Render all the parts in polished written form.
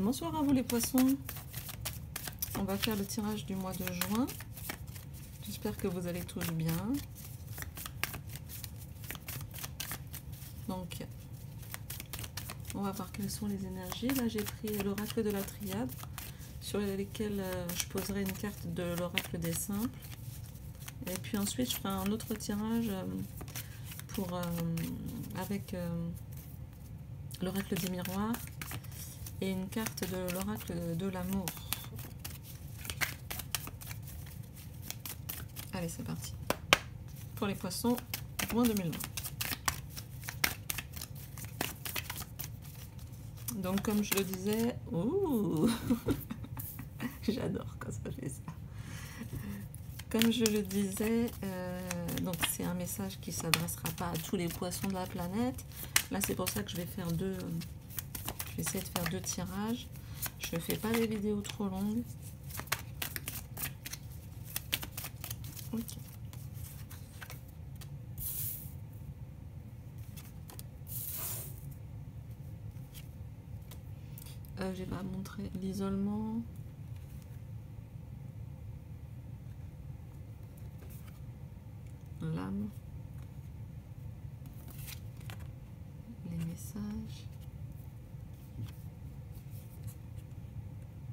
Bonsoir à vous les poissons. On va faire le tirage du mois de juin. J'espère que vous allez tous bien. Donc, on va voir quelles sont les énergies. Là, j'ai pris l'oracle de la triade, sur lesquels je poserai une carte de l'oracle des simples. Et puis ensuite, je ferai un autre tirage avec l'oracle des miroirs et une carte de l'oracle de l'amour. Allez, c'est parti. Pour les poissons, juin 2020. Donc, comme je le disais, j'adore quand ça fait ça. Comme je le disais, donc c'est un message qui ne s'adressera pas à tous les poissons de la planète. Là, c'est pour ça que je vais faire je vais essayer de faire 2 tirages. Je ne fais pas des vidéos trop longues. Ok. Je vais pas montrer l'isolement. L'âme. Les messages.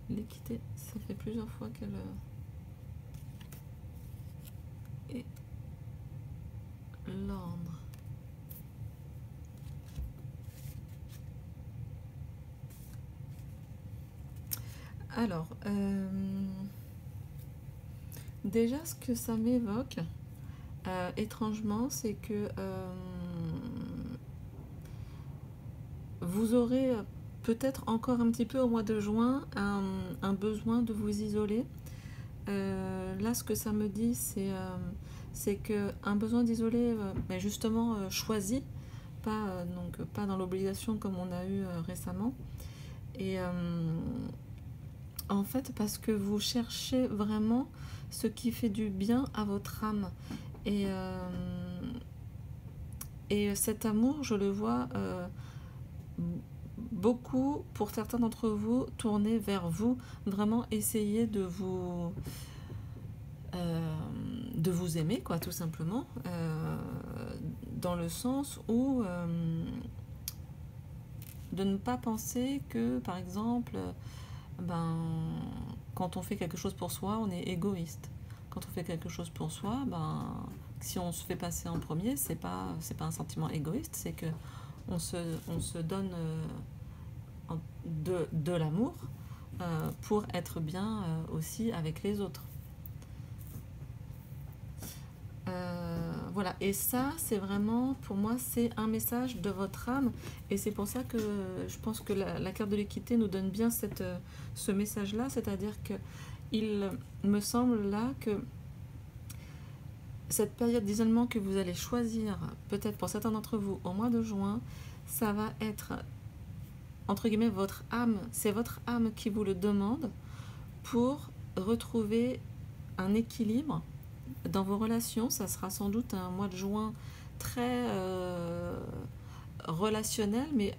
L'équité, ça fait plusieurs fois qu'elle... Et l'ordre. Alors, déjà ce que ça m'évoque, étrangement, c'est que vous aurez peut-être encore un petit peu au mois de juin un besoin de vous isoler. Là, ce que ça me dit, c'est qu'un besoin d'isoler, mais justement choisi, donc pas dans l'obligation comme on a eu récemment. Et en fait, parce que vous cherchez vraiment ce qui fait du bien à votre âme. Et cet amour, je le vois beaucoup, pour certains d'entre vous, tourner vers vous, vraiment essayer de vous aimer, quoi, tout simplement, dans le sens où de ne pas penser que, par exemple, quand on fait quelque chose pour soi, on est égoïste. Quand on fait quelque chose pour soi, si on se fait passer en premier, c'est pas un sentiment égoïste, c'est que on se donne de l'amour pour être bien aussi avec les autres. Voilà, et ça, c'est vraiment, pour moi, c'est un message de votre âme, et c'est pour ça que je pense que la carte de l'équité nous donne bien ce message-là, c'est-à-dire que il me semble là que cette période d'isolement que vous allez choisir, peut-être pour certains d'entre vous, au mois de juin, ça va être, entre guillemets, votre âme, c'est votre âme qui vous le demande pour retrouver un équilibre dans vos relations. Ça sera sans doute un mois de juin très relationnel, mais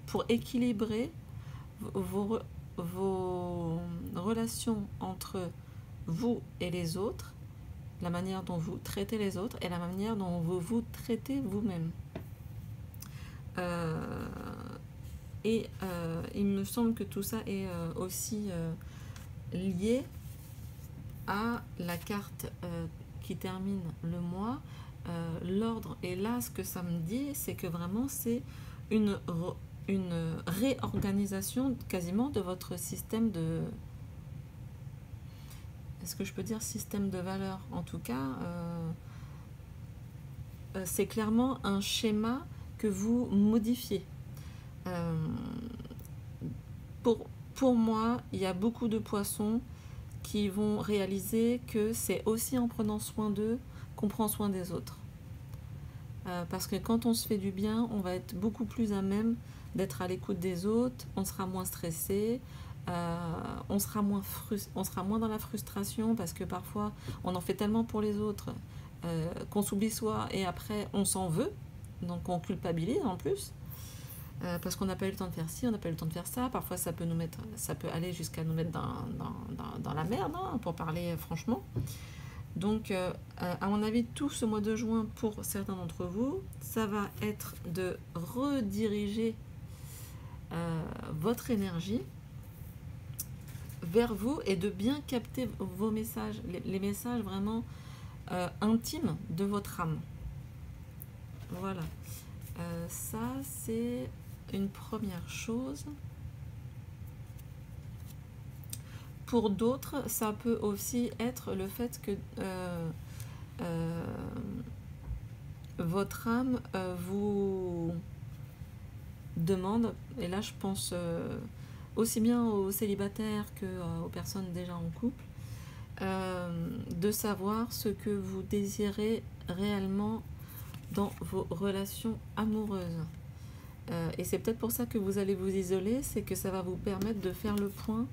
pour équilibrer vos relations entre vous et les autres, la manière dont vous traitez les autres et la manière dont vous vous traitez vous-même. Il me semble que tout ça est aussi lié à la carte qui termine le mois, l'ordre. Et là, ce que ça me dit, c'est que vraiment, c'est une réorganisation quasiment de votre système de... Est-ce que je peux dire système de valeurs? En tout cas, c'est clairement un schéma que vous modifiez. Pour moi, il y a beaucoup de poissons qui vont réaliser que c'est aussi en prenant soin d'eux qu'on prend soin des autres. Parce que quand on se fait du bien, on va être beaucoup plus à même d'être à l'écoute des autres, on sera moins stressé, on sera moins dans la frustration, parce que parfois on en fait tellement pour les autres qu'on s'oublie soi et après on s'en veut, donc on culpabilise en plus. parce qu'on n'a pas eu le temps de faire ci, on n'a pas eu le temps de faire ça. Parfois, ça peut aller jusqu'à nous mettre dans la merde, hein, pour parler franchement. Donc, à mon avis, tout ce mois de juin, pour certains d'entre vous, ça va être de rediriger votre énergie vers vous et de bien capter vos messages, les messages vraiment intimes de votre âme. Voilà. Ça, c'est une première chose. Pour d'autres, ça peut aussi être le fait que votre âme vous demande, et là je pense aussi bien aux célibataires qu'aux personnes déjà en couple, de savoir ce que vous désirez réellement dans vos relations amoureuses. Et c'est peut-être pour ça que vous allez vous isoler, c'est que ça va vous permettre de faire le point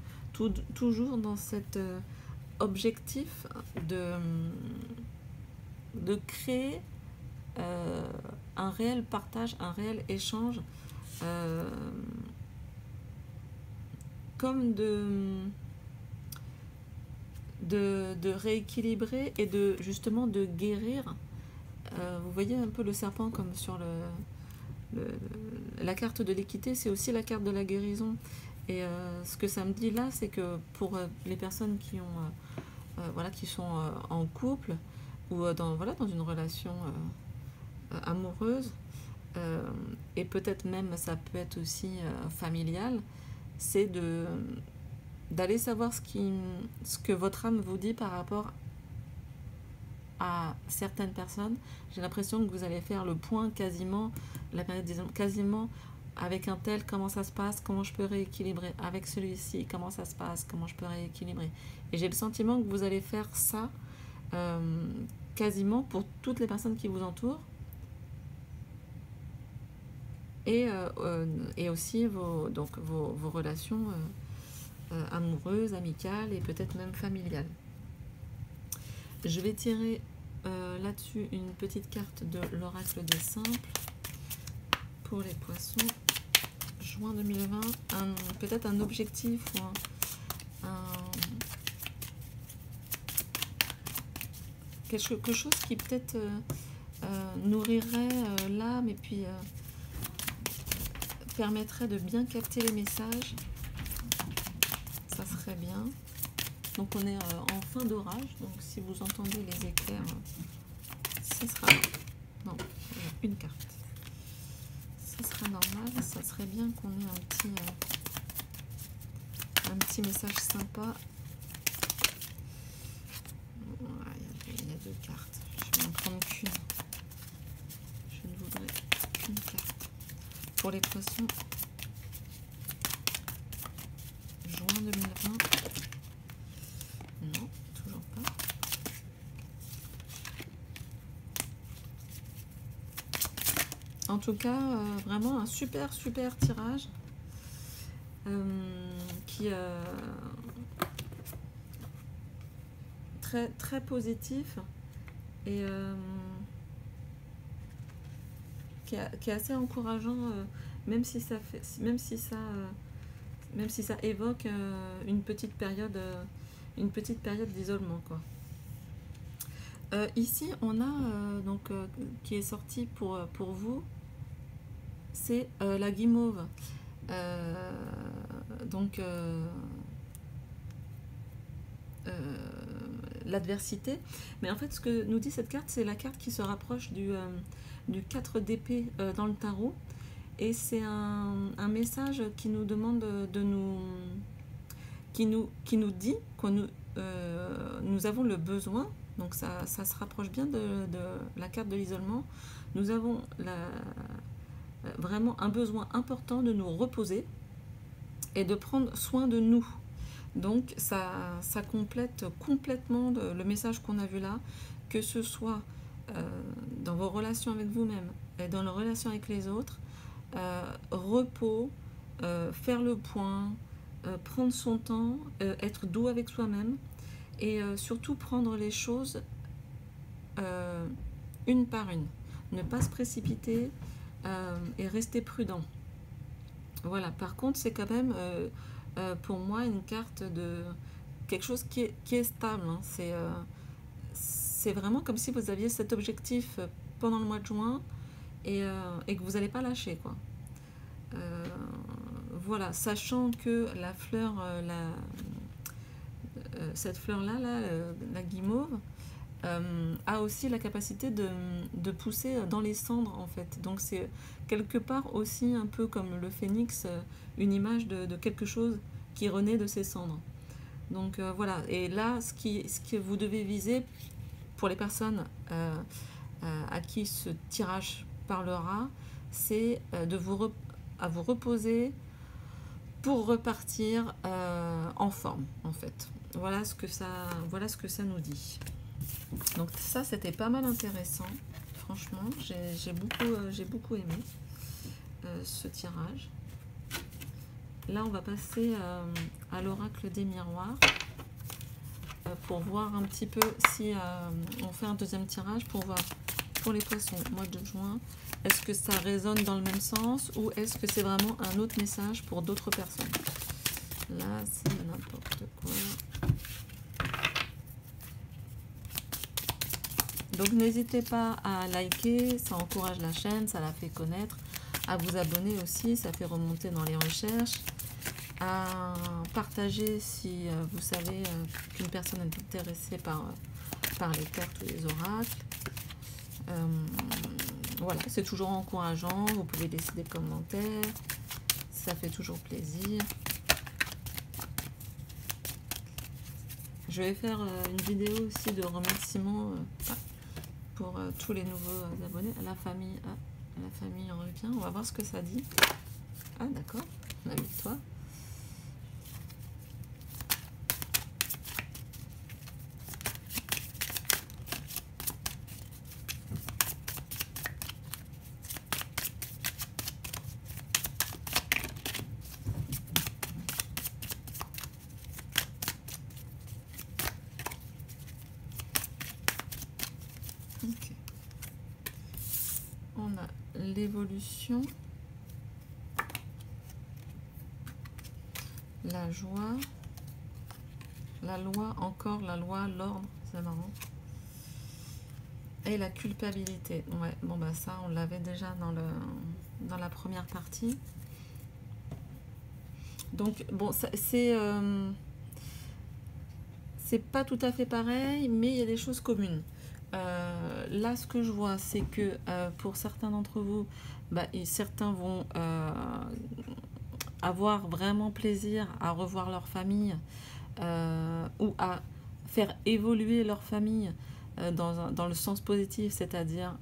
toujours dans cet objectif de créer un réel partage, un réel échange, comme de rééquilibrer et justement de guérir. Vous voyez un peu le serpent comme sur la carte de l'équité, c'est aussi la carte de la guérison. Et ce que ça me dit là, c'est que pour les personnes qui sont en couple ou dans une relation amoureuse, et peut-être même ça peut être aussi familial, c'est d'aller savoir ce que votre âme vous dit par rapport à certaines personnes. J'ai l'impression que vous allez faire le point quasiment, la période quasiment avec un tel, comment ça se passe, comment je peux rééquilibrer, avec celui-ci, comment ça se passe, comment je peux rééquilibrer. Et j'ai le sentiment que vous allez faire ça quasiment pour toutes les personnes qui vous entourent, et aussi vos relations amoureuses, amicales et peut-être même familiales. Je vais tirer là-dessus une petite carte de l'oracle des simples pour les poissons. Juin 2020, peut-être un objectif ou quelque chose qui peut-être nourrirait l'âme et puis permettrait de bien capter les messages. Ça serait bien. Donc on est en fin d'orage, donc si vous entendez les éclairs, ça sera... Non, une carte. Ça sera normal, ça serait bien qu'on ait un petit message sympa. Voilà, il y a deux cartes, je vais en prendre qu'une. Je ne voudrais qu'une carte. Pour les poissons, juin 2020. Non, toujours pas. En tout cas, vraiment un super tirage qui très positif et qui est assez encourageant, même si ça évoque une petite période d'isolement, quoi. Ici, on a qui est sorti pour vous, c'est la guimauve. L'adversité. Mais en fait, ce que nous dit cette carte, c'est la carte qui se rapproche du 4 d'épée dans le tarot. Et c'est un message qui nous demande qui nous dit que nous avons le besoin. Donc ça se rapproche bien de la carte de l'isolement. Nous avons vraiment un besoin important de nous reposer et de prendre soin de nous. Donc ça complète complètement le message qu'on a vu là, que ce soit dans vos relations avec vous-même et dans les relations avec les autres. Repos, faire le point, prendre son temps, être doux avec soi-même. Et surtout prendre les choses une par une. Ne pas se précipiter et rester prudent. Voilà, par contre, c'est quand même pour moi une carte de quelque chose qui est stable. Hein. C'est vraiment comme si vous aviez cet objectif pendant le mois de juin et que vous n'allez pas lâcher, quoi. Euh, voilà, sachant que la fleur, cette fleur-là, la guimauve, a aussi la capacité de pousser dans les cendres, en fait. Donc c'est quelque part aussi un peu comme le phénix, une image de quelque chose qui renaît de ses cendres. Donc voilà, et là, ce que vous devez viser pour les personnes à qui ce tirage parlera, c'est à vous reposer pour repartir en forme, en fait. Voilà voilà ce que ça nous dit. Donc ça, c'était pas mal intéressant. Franchement, j'ai beaucoup aimé ce tirage. Là, on va passer à l'oracle des miroirs pour voir un petit peu si on fait un deuxième tirage pour voir pour les poissons, mois de juin, est-ce que ça résonne dans le même sens ou est-ce que c'est vraiment un autre message pour d'autres personnes. Là, c'est n'importe quoi. Donc n'hésitez pas à liker, ça encourage la chaîne, ça la fait connaître, à vous abonner aussi, ça fait remonter dans les recherches, à partager si vous savez qu'une personne est intéressée par les cartes ou les oracles. Voilà, c'est toujours encourageant, vous pouvez laisser des commentaires, ça fait toujours plaisir. Je vais faire une vidéo aussi de remerciements pour tous les nouveaux abonnés. La famille en revient, on va voir ce que ça dit. Ah d'accord, la victoire. Okay. On a l'évolution, la joie, la loi, encore la loi, l'ordre, c'est marrant. Et la culpabilité. Ouais, bon bah ça on l'avait déjà dans la première partie. Donc bon, c'est pas tout à fait pareil, mais il y a des choses communes. Là, ce que je vois, c'est que pour certains d'entre vous, bah, certains vont avoir vraiment plaisir à revoir leur famille ou à faire évoluer leur famille dans le sens positif, c'est-à-dire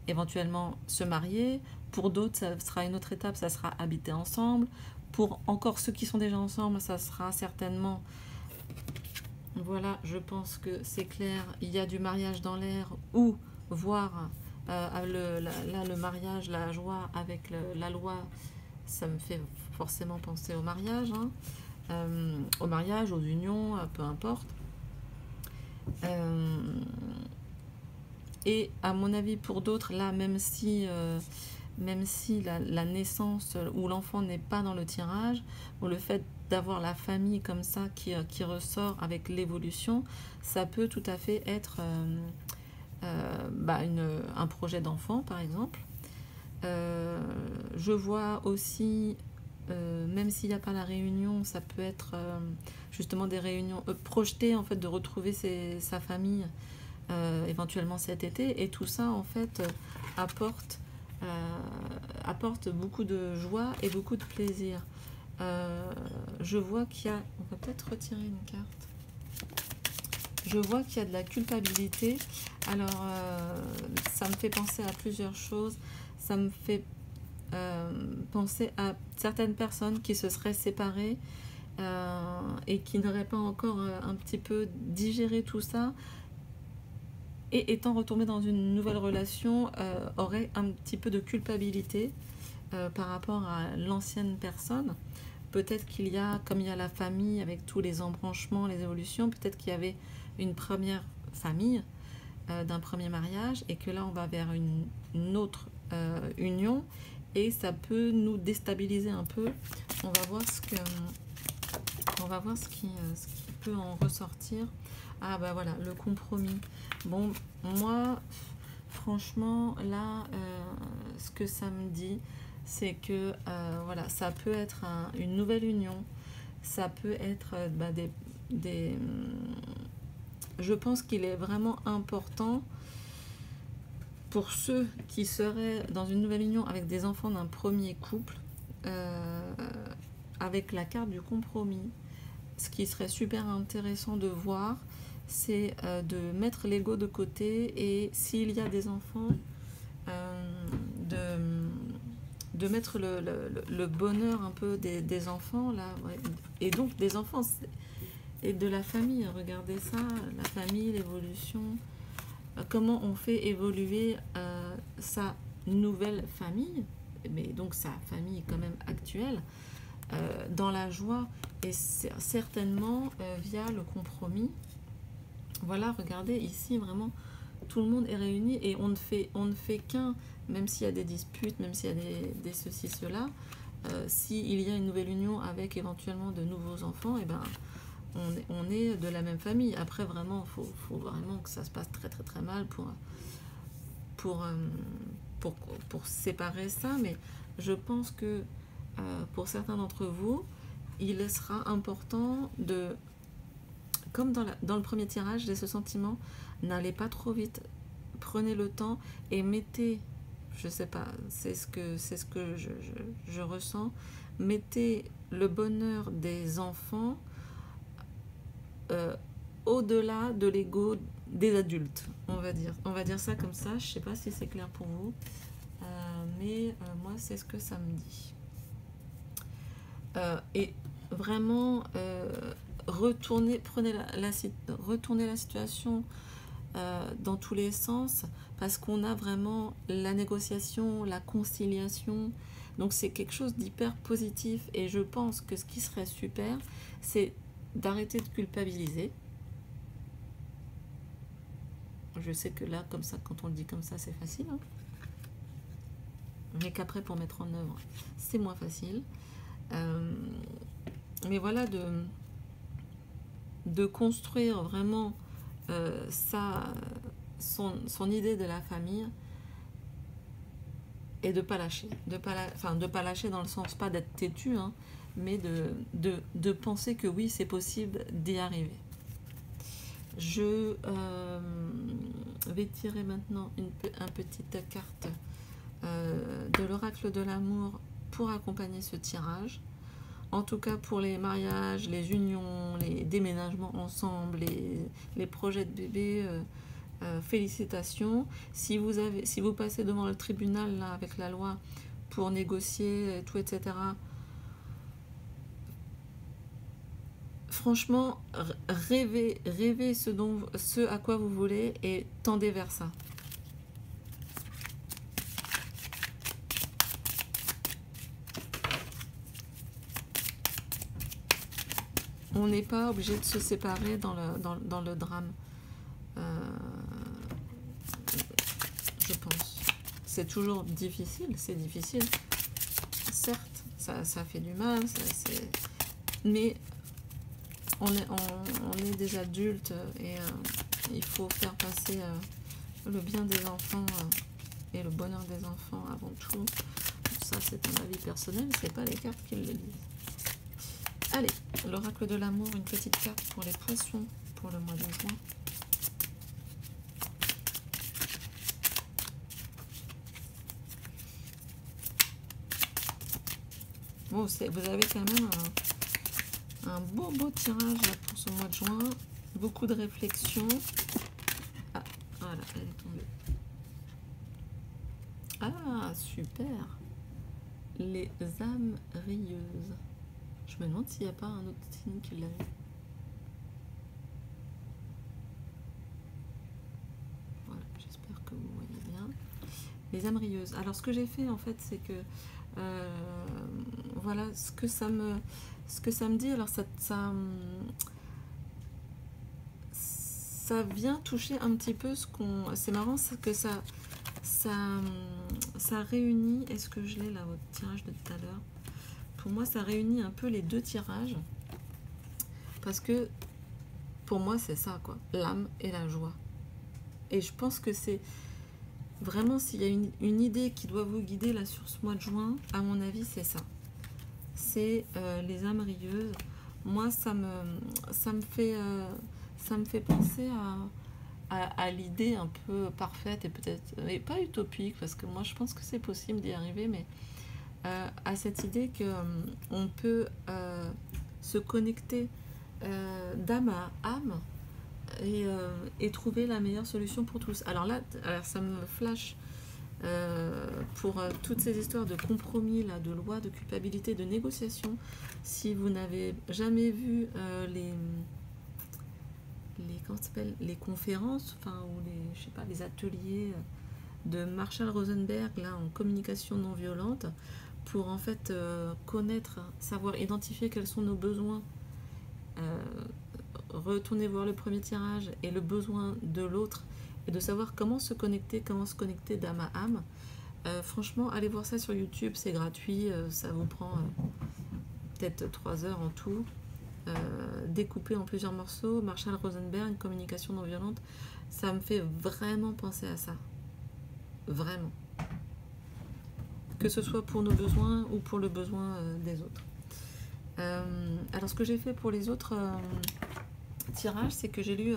éventuellement se marier. Pour d'autres, ça sera une autre étape, ça sera habiter ensemble. Pour encore ceux qui sont déjà ensemble, ça sera certainement... Voilà, je pense que c'est clair. Il y a du mariage dans l'air ou voir le mariage, la joie avec la loi, ça me fait forcément penser au mariage, hein. Au mariage, aux unions, peu importe. Et à mon avis, pour d'autres, là, même si la naissance ou l'enfant n'est pas dans le tirage, ou le fait d'avoir la famille comme ça qui ressort avec l'évolution, ça peut tout à fait être un projet d'enfant, par exemple. Je vois aussi, même s'il n'y a pas la réunion, ça peut être justement des réunions projetées, en fait, de retrouver sa famille éventuellement cet été, et tout ça en fait apporte beaucoup de joie et beaucoup de plaisir. Je vois qu'il y a, on va peut-être retirer une carte, je vois qu'il y a de la culpabilité. Alors ça me fait penser à plusieurs choses. Ça me fait penser à certaines personnes qui se seraient séparées et qui n'auraient pas encore un petit peu digéré tout ça, et étant retombé dans une nouvelle relation, aurait un petit peu de culpabilité par rapport à l'ancienne personne. Peut-être qu'il y a, comme il y a la famille avec tous les embranchements, les évolutions, peut-être qu'il y avait une première famille d'un premier mariage et que là on va vers une autre union et ça peut nous déstabiliser un peu. On va voir ce qui peut en ressortir. Ah bah voilà, le compromis. Bon, moi, franchement, là, ce que ça me dit, c'est que voilà, ça peut être une nouvelle union, ça peut être je pense qu'il est vraiment important pour ceux qui seraient dans une nouvelle union avec des enfants d'un premier couple, avec la carte du compromis. Ce qui serait super intéressant de voir, c'est de mettre l'ego de côté, et s'il y a des enfants, de mettre le bonheur un peu des enfants là, ouais. Et donc des enfants et de la famille. Regardez ça, la famille, l'évolution, comment on fait évoluer sa nouvelle famille, mais donc sa famille quand même actuelle, dans la joie, et certainement via le compromis. Voilà, regardez ici, vraiment tout le monde est réuni, et on ne fait qu'un, même s'il y a des disputes, même s'il y a des ceci, cela, s'il y a une nouvelle union avec éventuellement de nouveaux enfants, et ben on est de la même famille. Après, vraiment, faut vraiment que ça se passe très très très mal pour séparer ça, mais je pense que pour certains d'entre vous, il sera important de, comme dans le premier tirage, j'ai ce sentiment, n'allez pas trop vite, prenez le temps et mettez, je sais pas, c'est ce que je ressens, mettez le bonheur des enfants au-delà de l'ego des adultes, on va dire ça comme ça. Je sais pas si c'est clair pour vous, mais moi c'est ce que ça me dit. Et vraiment retournez la situation dans tous les sens, parce qu'on a vraiment la négociation, la conciliation, donc c'est quelque chose d'hyper positif. Et je pense que ce qui serait super, c'est d'arrêter de culpabiliser. Je sais que là, comme ça, quand on le dit comme ça, c'est facile, hein, mais qu'après, pour mettre en œuvre, c'est moins facile. Mais voilà, de construire vraiment son idée de la famille, et de pas lâcher, de pas lâcher dans le sens pas d'être têtu, hein, mais de penser que oui, c'est possible d'y arriver. Je vais tirer maintenant une petite carte de l'oracle de l'amour pour accompagner ce tirage. En tout cas, pour les mariages, les unions, les déménagements ensemble, les projets de bébé, félicitations. Si vous passez devant le tribunal là, avec la loi pour négocier, tout, etc., franchement, rêvez ce à quoi vous voulez, et tendez vers ça. On n'est pas obligé de se séparer dans le drame. Je pense. C'est toujours difficile, c'est difficile. Certes, ça fait du mal, mais on est des adultes, et il faut faire passer le bien des enfants et le bonheur des enfants avant tout. Ça, c'est un avis personnel, c'est pas les cartes qui le disent. Allez, l'oracle de l'amour, une petite carte pour les poissons pour le mois de juin. Bon, vous avez quand même un beau tirage là, pour ce mois de juin. Beaucoup de réflexion. Ah, voilà, elle est tombée. Ah, super. Les âmes rieuses. Je me demande s'il n'y a pas un autre signe qui l'a eu. Voilà, j'espère que vous voyez bien. Les âmes rieuses. Alors, ce que j'ai fait, en fait, c'est que voilà ce que ça me dit. Alors, ça vient toucher un petit peu ce qu'on... C'est marrant, c'est que ça ça réunit, est-ce que je l'ai là au tirage de tout à l'heure? Pour moi, ça réunit un peu les deux tirages. Parce que pour moi, c'est ça, quoi. L'âme et la joie. Et je pense que c'est vraiment, s'il y a une idée qui doit vous guider là sur ce mois de juin, à mon avis, c'est ça. C'est les âmes rieuses. Moi, ça me fait penser à l'idée un peu parfaite et peut-être, et pas utopique, parce que moi, je pense que c'est possible d'y arriver, mais à cette idée que on peut se connecter d'âme à âme et trouver la meilleure solution pour tous. Alors là, ça me flash pour toutes ces histoires de compromis, là, de loi, de culpabilité, de négociation. Si vous n'avez jamais vu comment ça s'appelle, les conférences, enfin, ou je sais pas, les ateliers de Marshall Rosenberg là, en communication non violente, pour en fait connaître, savoir identifier quels sont nos besoins, retourner voir le premier tirage et le besoin de l'autre, et de savoir comment se connecter d'âme à âme. Franchement, allez voir ça sur YouTube, c'est gratuit, ça vous prend peut-être 3 heures en tout, découpé en plusieurs morceaux. Marshall Rosenberg, communication non violente, ça me fait vraiment penser à ça. Vraiment. Que ce soit pour nos besoins ou pour le besoin des autres. Alors, ce que j'ai fait pour les autres tirages, c'est que j'ai lu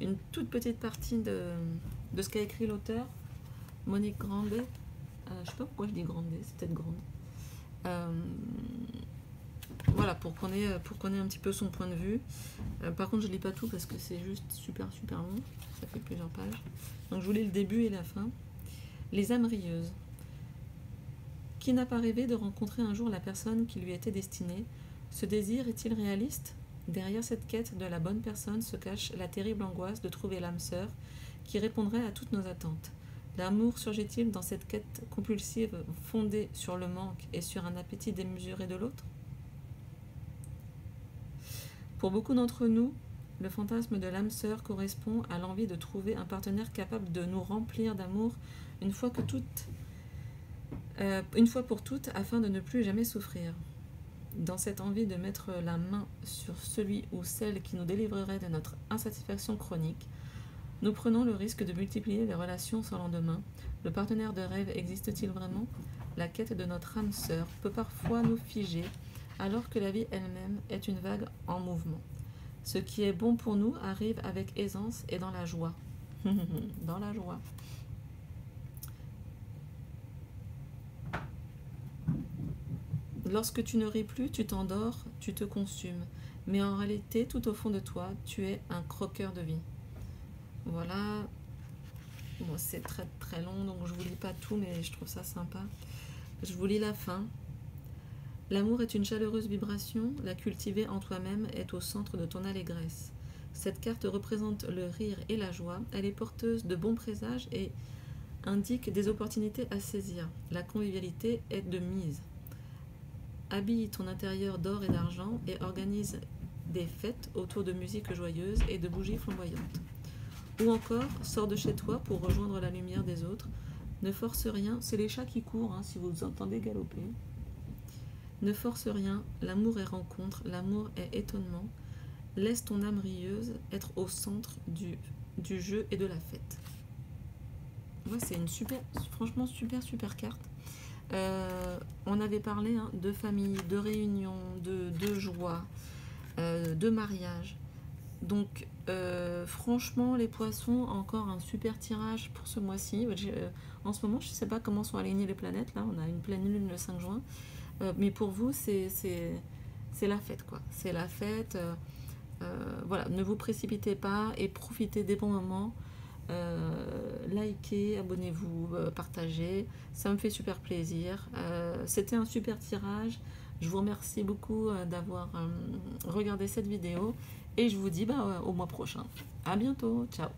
une toute petite partie de ce qu'a écrit l'auteur, Monique Grandet. Je sais pas pourquoi je dis Grandet, c'est peut-être Grande. Voilà, pour qu'on ait un petit peu son point de vue. Par contre, je lis pas tout parce que c'est juste super long. Ça fait plusieurs pages. Donc, je vous lis le début et la fin. Les âmes rieuses. Qui n'a pas rêvé de rencontrer un jour la personne qui lui était destinée? Ce désir est-il réaliste? Derrière cette quête de la bonne personne se cache la terrible angoisse de trouver l'âme sœur qui répondrait à toutes nos attentes. L'amour surgit-il dans cette quête compulsive fondée sur le manque et sur un appétit démesuré de l'autre? Pour beaucoup d'entre nous, le fantasme de l'âme sœur correspond à l'envie de trouver un partenaire capable de nous remplir d'amour une fois pour toutes, afin de ne plus jamais souffrir. Dans cette envie de mettre la main sur celui ou celle qui nous délivrerait de notre insatisfaction chronique, nous prenons le risque de multiplier les relations sans lendemain. Le partenaire de rêve existe-t-il vraiment? La quête de notre âme sœur peut parfois nous figer, alors que la vie elle-même est une vague en mouvement. Ce qui est bon pour nous arrive avec aisance et dans la joie. Dans la joie. Lorsque tu ne ris plus, tu t'endors, tu te consumes. Mais en réalité, tout au fond de toi, tu es un croqueur de vie. Voilà. Bon, c'est très long, donc je vous lis pas tout, mais je trouve ça sympa. Je vous lis la fin. L'amour est une chaleureuse vibration, la cultiver en toi-même est au centre de ton allégresse. Cette carte représente le rire et la joie, elle est porteuse de bons présages et indique des opportunités à saisir. La convivialité est de mise. Habille ton intérieur d'or et d'argent et organise des fêtes autour de musique joyeuse et de bougies flamboyantes. Ou encore, sors de chez toi pour rejoindre la lumière des autres. Ne force rien, c'est les chats qui courent, hein, si vous entendez galoper. Ne force rien, l'amour est rencontre, l'amour est étonnement. Laisse ton âme rieuse être au centre du jeu et de la fête. Ouais, c'est une franchement super carte. On avait parlé de famille, de réunion, de joie, de mariage. Donc franchement les poissons, encore un super tirage pour ce mois-ci. En ce moment je ne sais pas comment sont alignées les planètes, là on a une pleine lune le 5 juin, mais pour vous c'est la fête, quoi. C'est la fête. Voilà, ne vous précipitez pas et profitez des bons moments. Likez, abonnez-vous, partagez, ça me fait super plaisir. C'était un super tirage. Je vous remercie beaucoup d'avoir regardé cette vidéo et je vous dis au mois prochain. À bientôt, ciao.